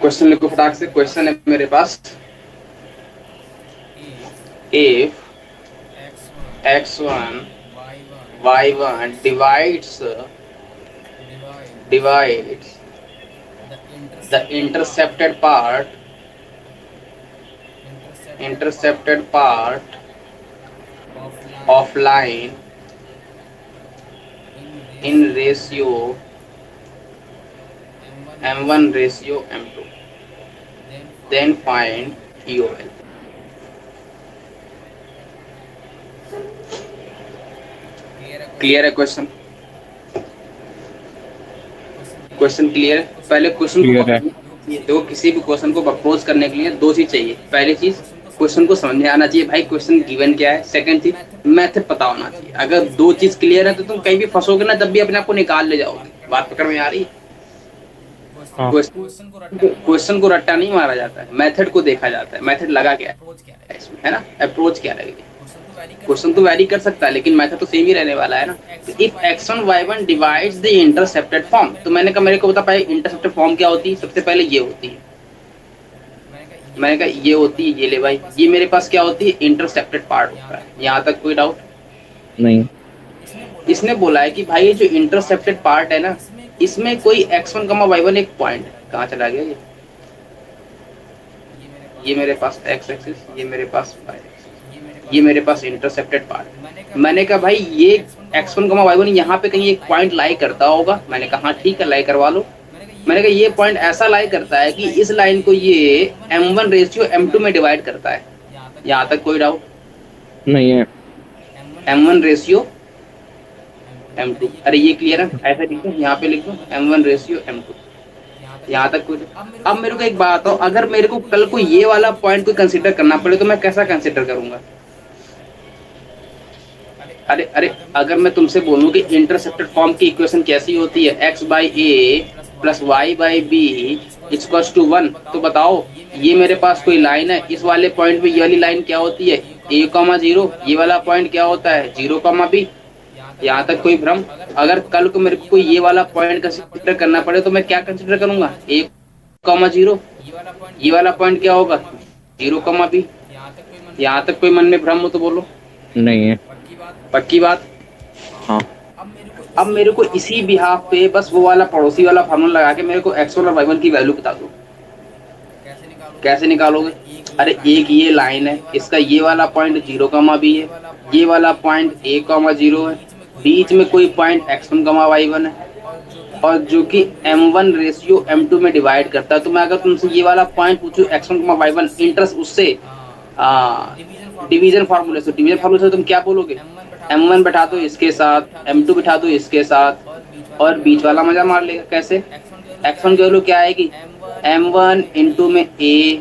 Question लिखो फटाक से। क्वेश्चन है मेरे पास, if x1 y1 divides the intercepted part of line in ratio m1 ratio m2, then find EOL। Clear है question? Question clear है? पहले क्वेश्चन को क्लियर है। देखो, किसी भी क्वेश्चन को अप्रोच करने के लिए दो चीज चाहिए। पहली चीज, क्वेश्चन को समझ में आना चाहिए, भाई क्वेश्चन गिवन क्या है। सेकंड चीज, मैथड पता होना चाहिए। अगर दो चीज क्लियर है तो तुम कहीं भी फंसोगे ना, तब भी अपने आप को निकाल ले जाओगे। बात पकड़ में आ रही है? हाँ। क्वेश्चन को रट्टा नहीं मारा जाता है, मेथड को देखा जाता है। मेथड लगा क्या है इसमें, है ना? अप्रोच क्या रहेगी? क्वेश्चन तो वैरी कर सकता है, लेकिन मेथड तो सेम ही रहने वाला है ना। तो if x1 y1 divides the intercepted form, तो मैंने कहा मेरे को बता पाए इंटरसेप्टेड फॉर्म क्या होती है। सबसे पहले ये होती है, मैंने कहा ये होती है, ये ले भाई, ये मेरे पास क्या होती है, इंटरसेप्टेड पार्ट होता है। यहाँ तक कोई डाउट? नहीं। इसने बोला है कि भाई ये जो इंटरसेप्टेड पार्ट है ना, इसमें कोई x1, y1 एक पॉइंट है। कहाँ चला गया ये मेरे पास x एक्सिस, ये मेरे पास y एक्सिस, ये मेरे पास इंटरसेप्टेड पार्ट। मैंने कहा भाई ये x1, y1 यहाँ पे कहीं एक पॉइंट लाई करता होगा। मैंने कहा हाँ ठीक है, लाई करवा लो। मैंने कहा ये पॉइंट ऐसा लाई करता है कि इस लाइन को ये m1 रेशियो m2 में डिवाइड करता है। यहाँ तक कोई डाउट? नहीं है। m1 रेशियो m2, अरे ये क्लियर है? ऐसा लिख दो, यहाँ पे लिख दो m1 रेशियो m2। यहाँ तक कुछ? अब मेरे को एक बात बताओ, अगर मेरे को कल को ये वाला पॉइंट को कंसीडर करना पड़े तो मैं कैसा कंसीडर करूंगा? अरे अरे, अगर मैं तुमसे बोलूं कि इंटरसेप्टेड फॉर्म की इक्वेशन कैसी होती है, x by a plus y by b equals to 1, तो बताओ ये मेरे पास कोई लाइन है, इस वाले पॉइंट पे ये वाली लाइन क्या होती है, a,0, ये वाला पॉइंट क्या होता है, 0,b। यहाँ तक कोई भ्रम? अगर कल को मेरे को ये वाला पॉइंट कंसिडर करना पड़े तो मैं क्या कंसिडर करूंगा, a,0, ये वाला पॉइंट क्या होगा, 0,b। यहाँ तक कोई मन में भ्रम हो तो बोलो। नहीं है। पक्की बात? हाँ। अब मेरे को इसी बिहाफ पे बस वो वाला पड़ोसी वाला फार्मूला लगा के मेरे को x1 और y1 की वैल्यू बता दो। कैसे निकालोगे? अरे एक ये लाइन है, इसका ये वाला पॉइंट 0,b है, ये वाला पॉइंट a,0 है, बीच में कोई पॉइंट x1, y1 है, और जो कि m1 रेशियो m2 में डिवाइड करता है। तो मैं अगर तुमसे ये वाला पॉइंट पूछूं x1, y1 इंटरेस्ट उससे डिवीजन फार्मूले से, डिवीजन फार्मूले से तुम क्या बोलोगे, m1 बैठा दो इसके साथ, m2 बैठा दो इसके साथ, और बीच वाला मजा मार लेगा। कैसे? x1 की वैल्यू क्या आएगी, m1 इंटू में a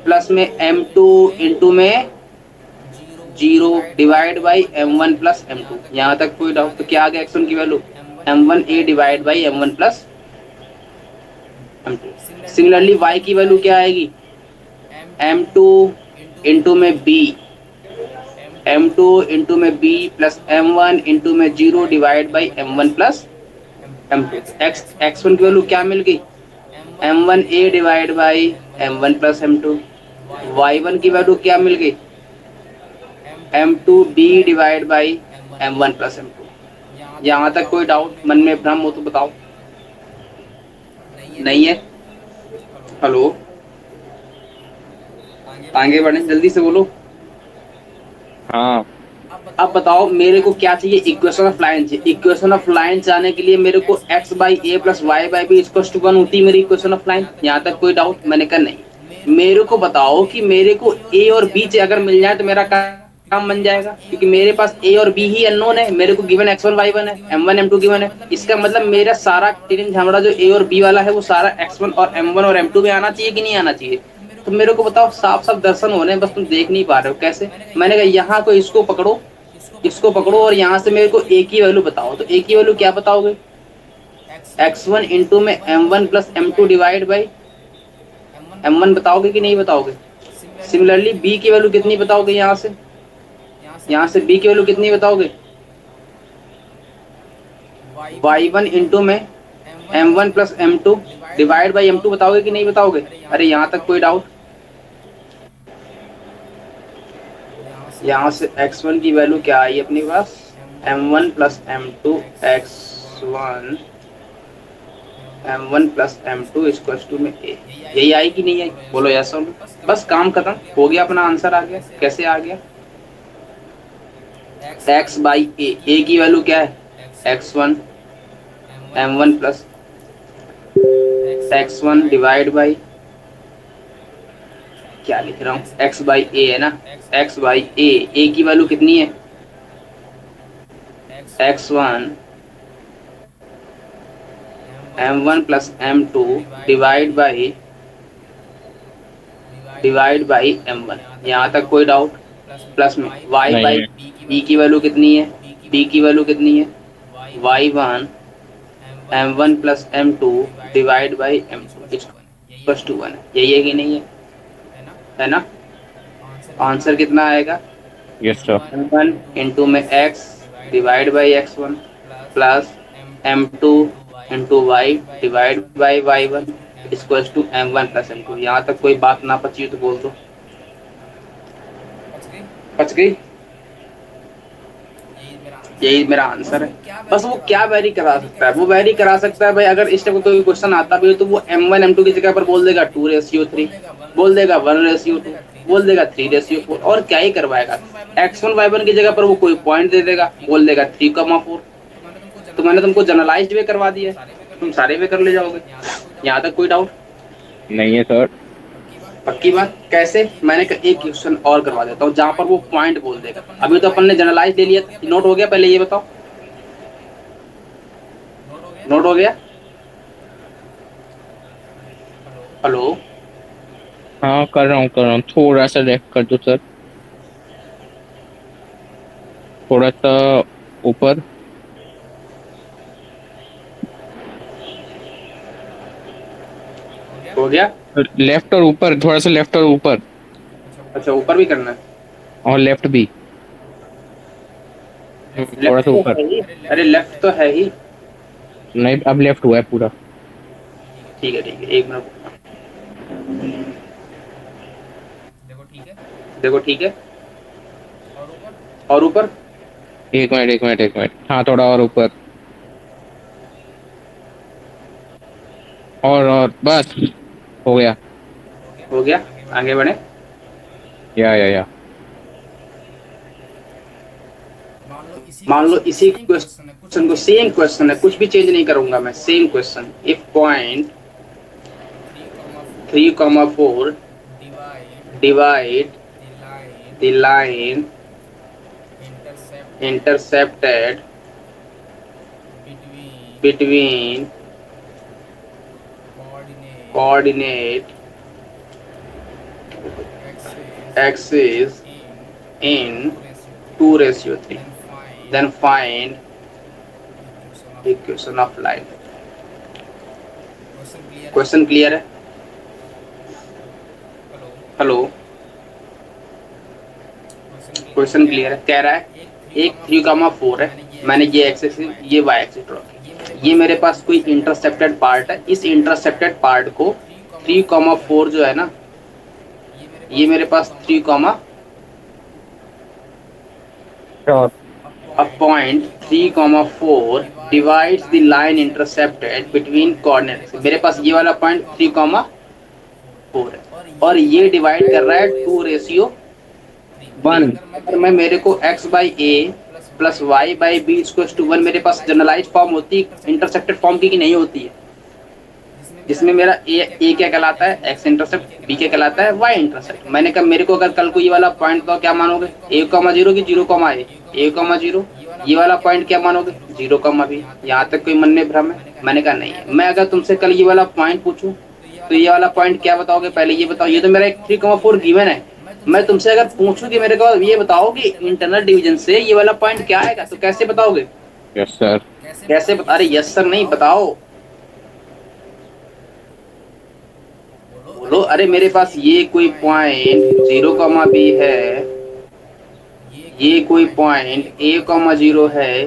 प्लस में m2 इंटू में 0 divide by m1 plus m2। यहाँ तक कोई डाउट? तो क्या आ गया x1 की value, m1 a divide by m1 plus m2। Similarly y की वैल्यू क्या आएगी, m2 इंटू में b, m2 इंटू में b प्लस m1 इंटू में 0 divide by m1 plus m2। x1 की वैल्यू क्या मिल गई, m1 a divide by m1 plus m2। y1 की वैल्यू क्या मिल गई, m2 b divide by m1 plus m2। यहाँ तक कोई डाउट, मन में भ्रम हो तो बताओ। नहीं है? हेलो, आगे बढ़े, जल्दी से बोलो। हाँ। अब बताओ मेरे को क्या चाहिए, इक्वेशन ऑफ लाइन चाहिए। इक्वेशन ऑफ लाइन चाहने के लिए मेरे को x by a plus y by b equal to 1 होती है मेरी इक्वेशन ऑफ लाइन। यहाँ तक कोई डाउट? मैंने कहा नहीं। मेरे को बताओ कि मेरे को a और b अगर मिल जाए तो मेरा काम बन जाएगा, क्योंकि मेरे पास a और b ही अननोन है। मेरे को गिवन x1 y1 है, m1 m2 गिवन है। इसका मतलब मेरा सारा टिन झमड़ा जो a और b वाला है वो सारा x1 और m1 और m2 में आना चाहिए कि नहीं आना चाहिए? तो मेरे को बताओ, साफ साफ दर्शन होने, बस तुम देख नहीं पा रहे हो। कैसे? मैंने कहा यहाँ को इसको पकड़ो, इसको पकड़ो, और यहाँ से मेरे को a की वैल्यू बताओ। तो a की वैल्यू क्या बताओगे, x1 इंटू में m1 plus m2 divide by m1 बताओगे कि नहीं बताओगे? सिमिलरली b की वैल्यू कितनी बताओगे, यहाँ से b की वैल्यू कितनी बताओगे, y1 इंटू में m1 plus m2 divide by m2 बताओगे कि नहीं बताओगे? अरे यहाँ तक कोई डाउट? यहाँ से x1 की वैल्यू क्या आई अपने पास? m1 plus m2 x1 m1 plus m2 equals टू में a। यही आई कि नहीं आई? बोलो यस और नो। बस काम खत्म हो गया, अपना आंसर आ गया। कैसे आ गया? x बाई a की वैल्यू क्या है? x1 m1 plus x1 divide by, क्या लिख रहा हूँ, x बाई a है ना, x बाई a की वैल्यू कितनी है? x1 m1 plus m2 divide by m1। यहाँ तक कोई डाउट? प्लस में y नहीं बाई है। b की वैल्यू कितनी है? b की वैल्यू कितनी है? y1 m1 plus m2 divide by m2 equals to 1। यही है कि नहीं है? है ना? आंसर कितना आएगा? Yes sir. m1 इंटू में x divide by x1 plus m2 into y divide by y1 equals to m1 plus m2। यहाँ तक कोई बात ना बची तो बोल दो। बच गई? यही मेरा आंसर है। बस वो क्या वेरी करा सकता है? वो वेरी करा सकता है भाई, अगर इस टाइप का कोई क्वेश्चन आता भी है तो वो m1 m2 की जगह पर बोल देगा 2:3, बोल देगा 1:2, बोल देगा 3:4, और क्या ही करवाएगा। x1 y1 की जगह पर वो कोई पॉइंट दे देगा, बोल देगा 3,4। तो मैंने तुमको जनरलाइज्ड वे करवा दिया, तुम सारे वे कर ले जाओगे। यहाँ तक कोई डाउट? नहीं है सर। पक्की बात? कैसे? मैंने एक क्वेश्चन और करवा देता हूँ जहां पर वो पॉइंट बोल देगा। अभी तो अपन ने जनरलाइज ले लिया, नोट हो गया? पहले ये बताओ, नोट हो गया? हेलो? हाँ कर रहा हूँ, थोड़ा सा लेफ्ट कर दो सर, थोड़ा सा ऊपर। हो गया? लेफ्ट और ऊपर, थोड़ा सा लेफ्ट और ऊपर, अच्छा, ऊपर भी करना है? और लेफ्ट भी। थोड़ा लेफ्ट सा तो ऊपर। है ही। अरे लेफ्ट तो है ही। नहीं, अब लेफ्ट हुआ है पूरा। ठीक है, ठीक है, एक मिनट। देखो ठीक है, और ऊपर? एक मिनट एक मिनट एक मिनट, हाँ थोड़ा और ऊपर, और बस हो गया। हो गया? आगे बढ़े। या मान लो इसी क्वेश्चन को, सेम क्वेश्चन है, कुछ भी चेंज नहीं करूंगा मैं, same question. If point 3,4 divide the line intercepted between coordinate axes in 2:3, then find equation of line। Question clear है? हेलो? क्वेश्चन क्लियर है? कह रहा है एक 3,4 है, मैंने ये एक्सिस ये वाई एक्सिस ड्रॉ किया, ये मेरे पास कोई इंटरसेप्टेड पार्ट है, इस इंटरसेप्टेड पार्ट को 3,4 जो है ना, ये मेरे पास 3, a point 3,4 divides the line intercepted between coordinates। मेरे पास ये वाला पॉइंट 3,4 है और ये डिवाइड कर रहा है 2:3। अगर मैं मेरे को x by a plus y by b equals to 1, मेरे पास जनरलाइज फॉर्म होती है इंटरसेप्टेड फॉर्म की कि नहीं होती है? जिसमें मेरा ए क्या कहलाता है? X intercept. बी क्या कहलाता है? Y intercept. मैंने कहा मेरे को अगर कल को ये वाला पॉइंट तो क्या मानोगे? a,0 की 0,a,0। ये वाला पॉइंट क्या मानोगे? 0,b। यहाँ तक कोई मन में भ्रम है? मैंने कहा नहीं है। मैं अगर तुमसे कल ये वाला पॉइंट पूछूं तो ये वाला पॉइंट क्या बताओगे? पहले ये बताओ, ये तो मेरा एक 3,4 गिवन है। मैं तुमसे अगर पूछूं कि मेरे को ये बताओ कि इंटरनल डिवीजन से ये वाला पॉइंट क्या आएगा, तो कैसे बताओगे? Yes sir. कैसे अरे यस सर नहीं, बताओ, बोलो। अरे मेरे पास ये कोई पॉइंट 0,b है, ये कोई पॉइंट a,0 है,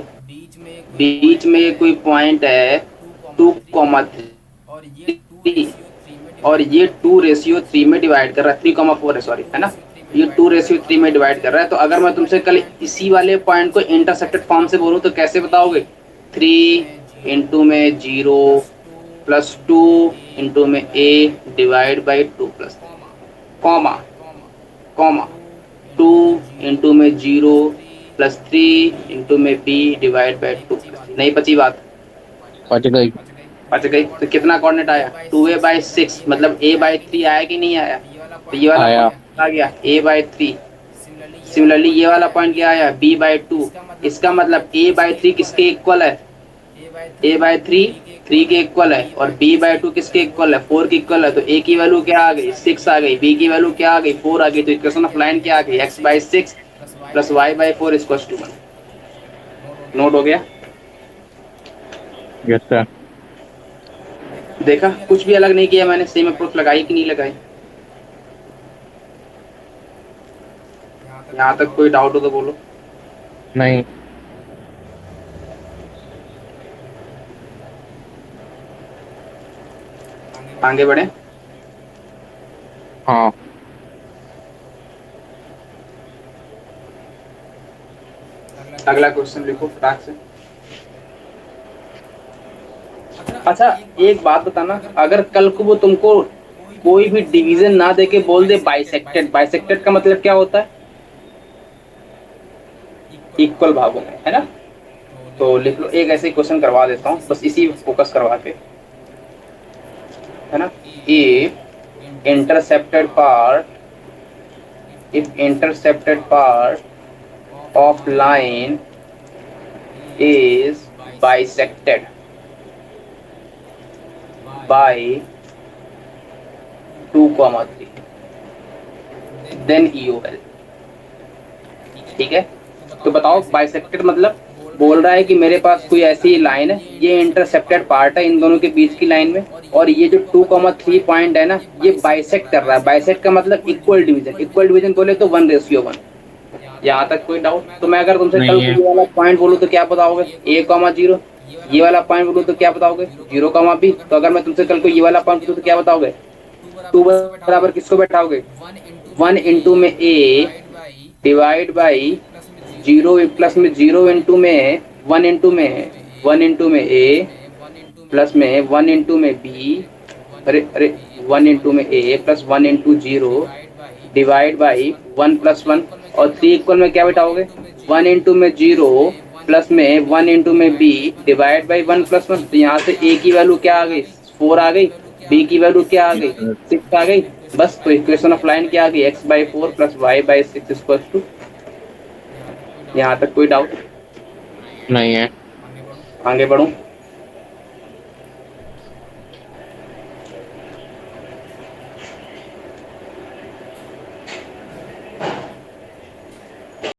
बीच में कोई पॉइंट है 2,3 और ये 2:3 में डिवाइड कर रहा है, 3,4 है सॉरी, है ना, ये 2:3 में डिवाइड कर रहा है। तो अगर मैं तुमसे कल इसी वाले पॉइंट को इंटरसेप्टेड फॉर्म से बोलूँ तो कैसे बताओगे? 3 इंटू में 0 प्लस 2 इंटू में a divide by 2 plus comma comma 2 into में 0 प्लस 3 इंटू में b डिवाइड बाई 2 प्लस। नहीं बची बात? बच गई। बच गई। तो कितना कोऑर्डिनेट आया? 2a/6, मतलब a/3 आया कि नहीं आया? तो ये वाला आया। पॉइंट आ गया a/3। सिमिलरली ये वाला पॉइंट क्या आया? b/2। इसका मतलब a/3 किसके इक्वल है? a/3 3 के इक्वल है, और b/2 किसके इक्वल है? 4 के इक्वल है। तो a की वैल्यू क्या आ गई? 6 आ गई। b की वैल्यू क्या आ गई? 4 आ गई। तो इक्वेशन ऑफ लाइन क्या आ गई? x/6 plus y/4 equals to 1। Note हो गया? Yes sir. देखा, कुछ भी अलग नहीं किया मैंने, सेम अप्रोच लगाई कि नहीं लगाई? यहाँ तक कोई डाउट हो तो बोलो। नहीं। आगे बढ़े। हाँ। अगला क्वेश्चन लिखो फटाक से। अच्छा एक बात बताना, अगर कल को वो तुमको कोई भी डिवीजन ना देके बोल दे बाइसेक्टेड, बाइसेक्टेड का मतलब क्या होता है? इक्वल भागों में, है ना? तो लिख लो, एक ऐसे क्वेश्चन करवा देता हूँ, बस इसी फोकस करवा के, है ना। If intercepted part of line is bisected by 2,3 then EOL। ठीक है, तो बताओ बाइसेक्टेड मतलब बोल रहा है कि मेरे पास कोई ऐसी लाइन है, ये इंटरसेप्टेड पार्ट है इन दोनों के बीच की लाइन में, और ये जो 2,3 पॉइंट है ना, ये बाइसेक्ट कर रहा है। बाइसेक्ट का मतलब इक्वल डिवीजन, इक्वल डिवीजन बोले तो 1:1। यहाँ तक कोई डाउट? तो मैं अगर तुमसे कल नहीं ये वाला पॉइंट बोलूँ तो क्या बताओगे? a,0। ये वाला पॉइंट बोलूँ तो क्या बताओगे? 0,b। तो अगर मैं तुमसे कल को ये वाला पॉइंट बोलूँ तो क्या बताओगे? 2 बराबर किसको बैठाओगे? 1 इंटू में a डिवाइड बाई 0 प्लस में 0 इंटू में 1 इंटू में 1 इंटू में a प्लस में 1 इंटू में b, अरे अरे 1 इंटू में a plus 1 into 0 divide by 1 plus 1, और 3 इक्वल में क्या बैठाओगे? 1 इंटू में 0 प्लस में 1 इंटू में b डिवाइड बाई 1 प्लस 1। तो यहाँ से a की वैल्यू क्या आ गई? 4 आ गई। b की वैल्यू क्या आ गई? 6 आ गई। बस, तो इक्वेशन ऑफ लाइन क्या आ गई? x/4 plus y/6 equals to. यहाँ तक कोई डाउट? नहीं है। आगे बढ़ूं?